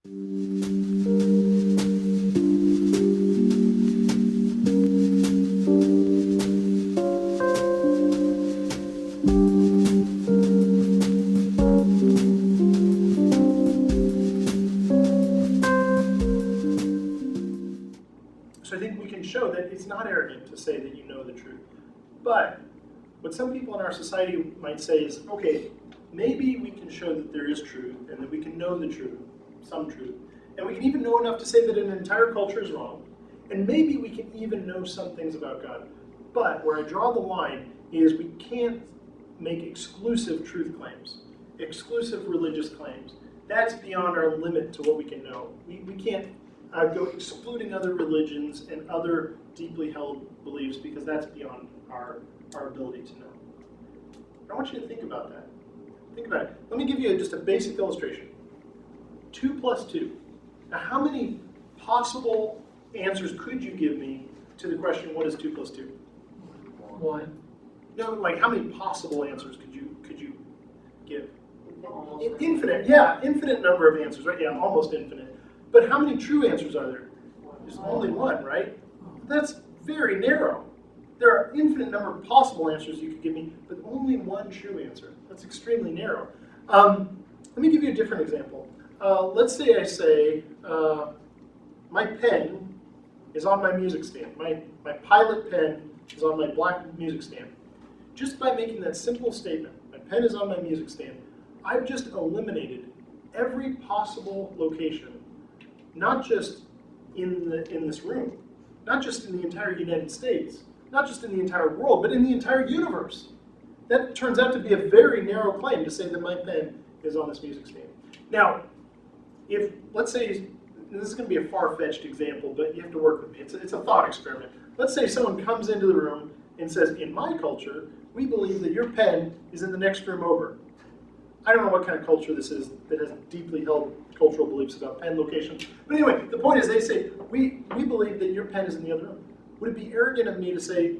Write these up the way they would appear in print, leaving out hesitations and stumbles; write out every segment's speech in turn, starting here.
So I think we can show that it's not arrogant to say that you know the truth. But what some people in our society might say is, okay, maybe we can show that there is truth and that we can know the truth, some truth, and we can even know enough to say that an entire culture is wrong, and maybe we can even know some things about God. But where I draw the line is we can't make exclusive truth claims, exclusive religious claims. That's beyond our limit to what we can know. We can't go excluding other religions and other deeply held beliefs because that's beyond our ability to know. I want you to think about that. Think about it. Let me give you just a basic illustration. 2 plus 2. Now, how many possible answers could you give me to the question, what is 2 plus 2? 1. No, like how many possible answers could you give? Infinite, yeah, infinite number of answers, right? Yeah, almost infinite. But how many true answers are there? There's only one, right? That's very narrow. There are infinite number of possible answers you could give me, but only one true answer. That's extremely narrow. Let me give you a different example. Let's say I say, my pen is on my music stand. My Pilot pen is on my black music stand. Just by making that simple statement, my pen is on my music stand, I've just eliminated every possible location, not just in this room, not just in the entire United States, not just in the entire world, but in the entire universe. That turns out to be a very narrow claim to say that my pen is on this music stand. Now, if, let's say, this is going to be a far-fetched example, but you have to work with me. It's a thought experiment. Let's say someone comes into the room and says, in my culture, we believe that your pen is in the next room over. I don't know what kind of culture this is that has deeply held cultural beliefs about pen location. But anyway, the point is they say, we believe that your pen is in the other room. Would it be arrogant of me to say,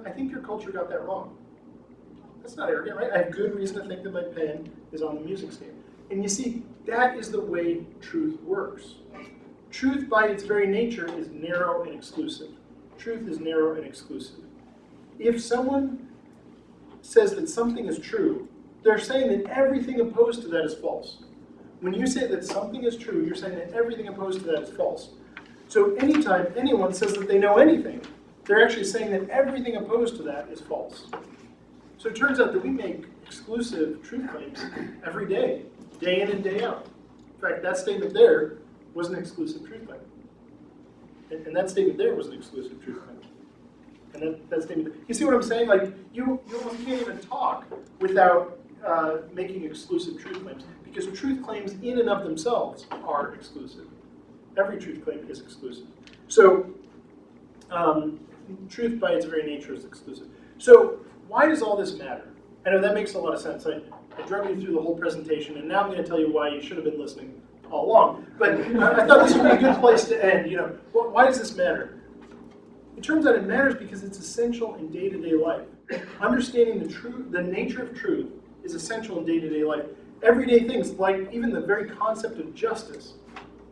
I think your culture got that wrong? That's not arrogant, right? I have good reason to think that my pen is on the music stand. And you see, that is the way truth works. Truth by its very nature is narrow and exclusive. Truth is narrow and exclusive. If someone says that something is true, they're saying that everything opposed to that is false. When you say that something is true, you're saying that everything opposed to that is false. So anytime anyone says that they know anything, they're actually saying that everything opposed to that is false. So it turns out that we make exclusive truth claims every day in and day out. In fact, that statement there was an exclusive truth claim. And that statement there was an exclusive truth claim. And that statement, you see what I'm saying? Like, you almost can't even talk without making exclusive truth claims, because truth claims in and of themselves are exclusive. Every truth claim is exclusive. So, truth by its very nature is exclusive. So, why does all this matter? I know that makes a lot of sense. I drug you through the whole presentation, and now I'm going to tell you why you should have been listening all along. But I thought this would be a good place to end. You know, why does this matter? It turns out it matters because it's essential in day-to-day life. Understanding the nature of truth is essential in day-to-day life. Everyday things, like even the very concept of justice,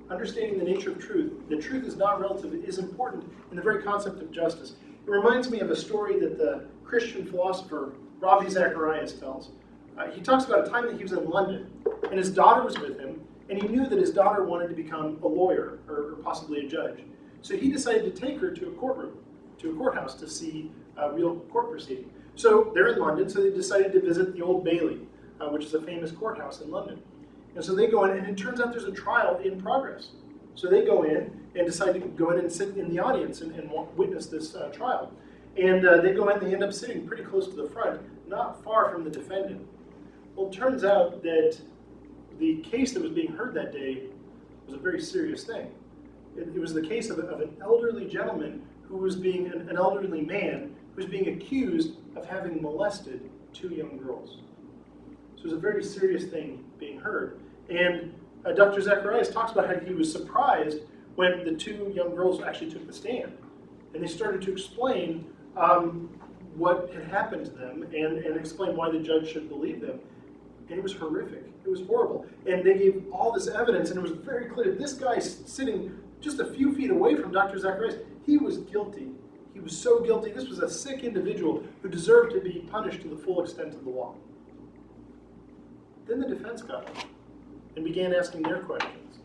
understanding the nature of truth, that truth is not relative, is important in the very concept of justice. It reminds me of a story that the Christian philosopher Ravi Zacharias tells. He talks about a time that he was in London, and his daughter was with him, and he knew that his daughter wanted to become a lawyer, or possibly a judge. So he decided to take her to a courtroom, to a courthouse, to see a real court proceeding. So they're in London, so they decided to visit the Old Bailey, which is a famous courthouse in London. And so they go in, and it turns out there's a trial in progress. So they go in and decide to go in and sit in the audience and witness this trial. And they go in, they end up sitting pretty close to the front, not far from the defendant. Well, it turns out that the case that was being heard that day was a very serious thing. It was the case of an elderly gentleman who was being, an elderly man, who was being accused of having molested 2 young girls. So it was a very serious thing being heard. And Dr. Zacharias talks about how he was surprised when the 2 young girls actually took the stand. And they started to explain what had happened to them and explain why the judge should believe them. And it was horrific. It was horrible. And they gave all this evidence, and it was very clear this guy sitting just a few feet away from Dr. Zacharias, he was guilty. He was so guilty. This was a sick individual who deserved to be punished to the full extent of the law. Then the defense got up and began asking their questions.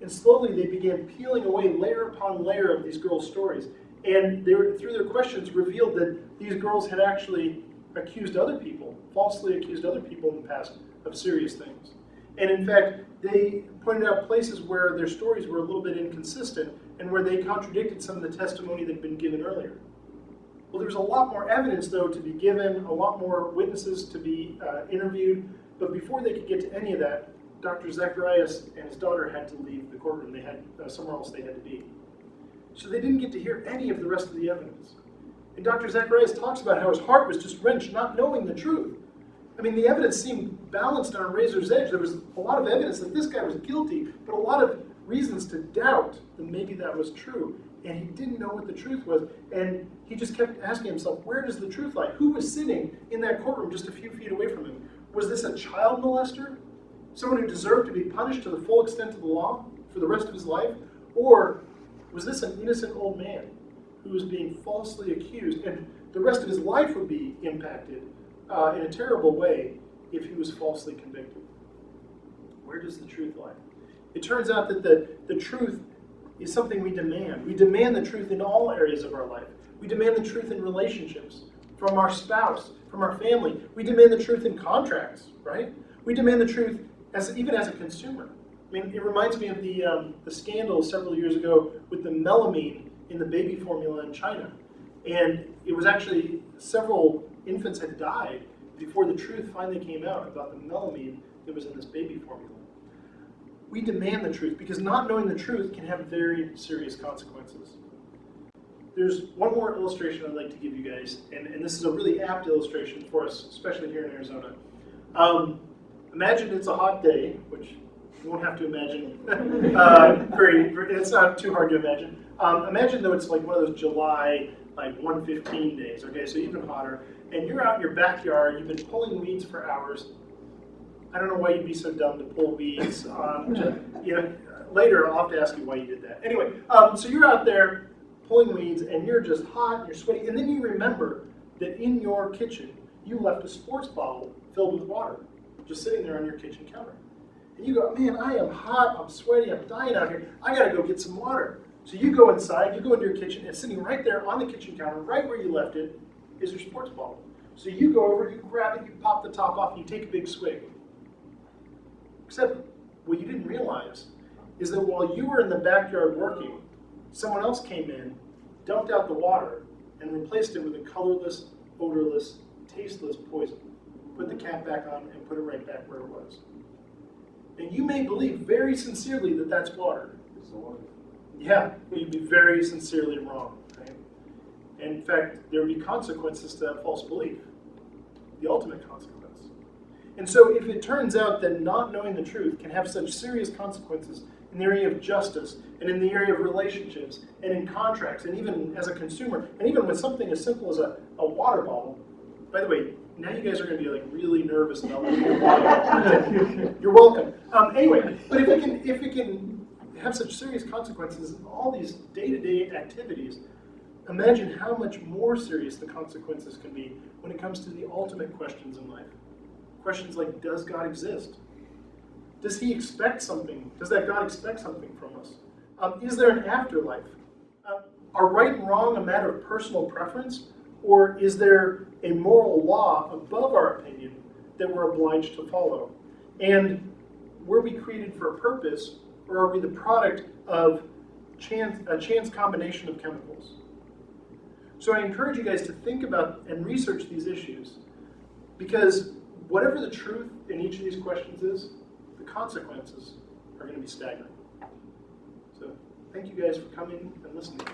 And slowly they began peeling away layer upon layer of these girls' stories. And they were, through their questions, revealed that these girls had actually accused other people, falsely accused other people in the past of serious things. And in fact, they pointed out places where their stories were a little bit inconsistent and where they contradicted some of the testimony that had been given earlier. Well, there's a lot more evidence, though, to be given, a lot more witnesses to be interviewed. But before they could get to any of that, Dr. Zacharias and his daughter had to leave the courtroom. They had somewhere else they had to be. So they didn't get to hear any of the rest of the evidence. And Dr. Zacharias talks about how his heart was just wrenched, not knowing the truth. I mean, the evidence seemed balanced on a razor's edge. There was a lot of evidence that this guy was guilty, but a lot of reasons to doubt that maybe that was true. And he didn't know what the truth was. And he just kept asking himself, where does the truth lie? Who was sitting in that courtroom just a few feet away from him? Was this a child molester? Someone who deserved to be punished to the full extent of the law for the rest of his life? Or was this an innocent old man who was being falsely accused, and the rest of his life would be impacted in a terrible way if he was falsely convicted? Where does the truth lie? It turns out that the truth is something we demand. We demand the truth in all areas of our life. We demand the truth in relationships, from our spouse, from our family. We demand the truth in contracts, right? We demand the truth even as a consumer. I mean, it reminds me of the scandal several years ago with the melamine in the baby formula in China. And it was actually several infants had died before the truth finally came out about the melamine that was in this baby formula. We demand the truth because not knowing the truth can have very serious consequences. There's one more illustration I'd like to give you guys, and this is a really apt illustration for us, especially here in Arizona. Imagine it's a hot day, which you won't have to imagine. It's not too hard to imagine. Imagine though it's like one of those July, like 115 days, okay, so even hotter, and you're out in your backyard, you've been pulling weeds for hours. I don't know why you'd be so dumb to pull weeds. Later I'll have to ask you why you did that. Anyway, so you're out there pulling weeds, and you're just hot, and you're sweaty, and then you remember that in your kitchen, you left a sports bottle filled with water, just sitting there on your kitchen counter. And you go, man, I am hot, I'm sweaty, I'm dying out here, I gotta go get some water. So you go inside, you go into your kitchen, and sitting right there on the kitchen counter, right where you left it, is your sports bottle. So you go over, you grab it, you pop the top off, and you take a big swig. Except what you didn't realize is that while you were in the backyard working, someone else came in, dumped out the water, and replaced it with a colorless, odorless, tasteless poison. Put the cap back on and put it right back where it was. And you may believe very sincerely that that's water. It's the water. Yeah, you'd be very sincerely wrong. Right? And in fact, there would be consequences to that false belief. The ultimate consequence. And so if it turns out that not knowing the truth can have such serious consequences in the area of justice, and in the area of relationships, and in contracts, and even as a consumer, and even with something as simple as a water bottle. By the way, now you guys are going to be like really nervous about leaving your water bottle. You're welcome. Anyway, but if it can have such serious consequences in all these day-to-day activities, imagine how much more serious the consequences can be when it comes to the ultimate questions in life. Questions like, does God exist? Does he expect something? Does that God expect something from us? Is there an afterlife? Are right and wrong a matter of personal preference? Or is there a moral law above our opinion that we're obliged to follow? And were we created for a purpose, or are we the product of a chance combination of chemicals? So I encourage you guys to think about and research these issues, because whatever the truth in each of these questions is, the consequences are going to be staggering. So thank you guys for coming and listening.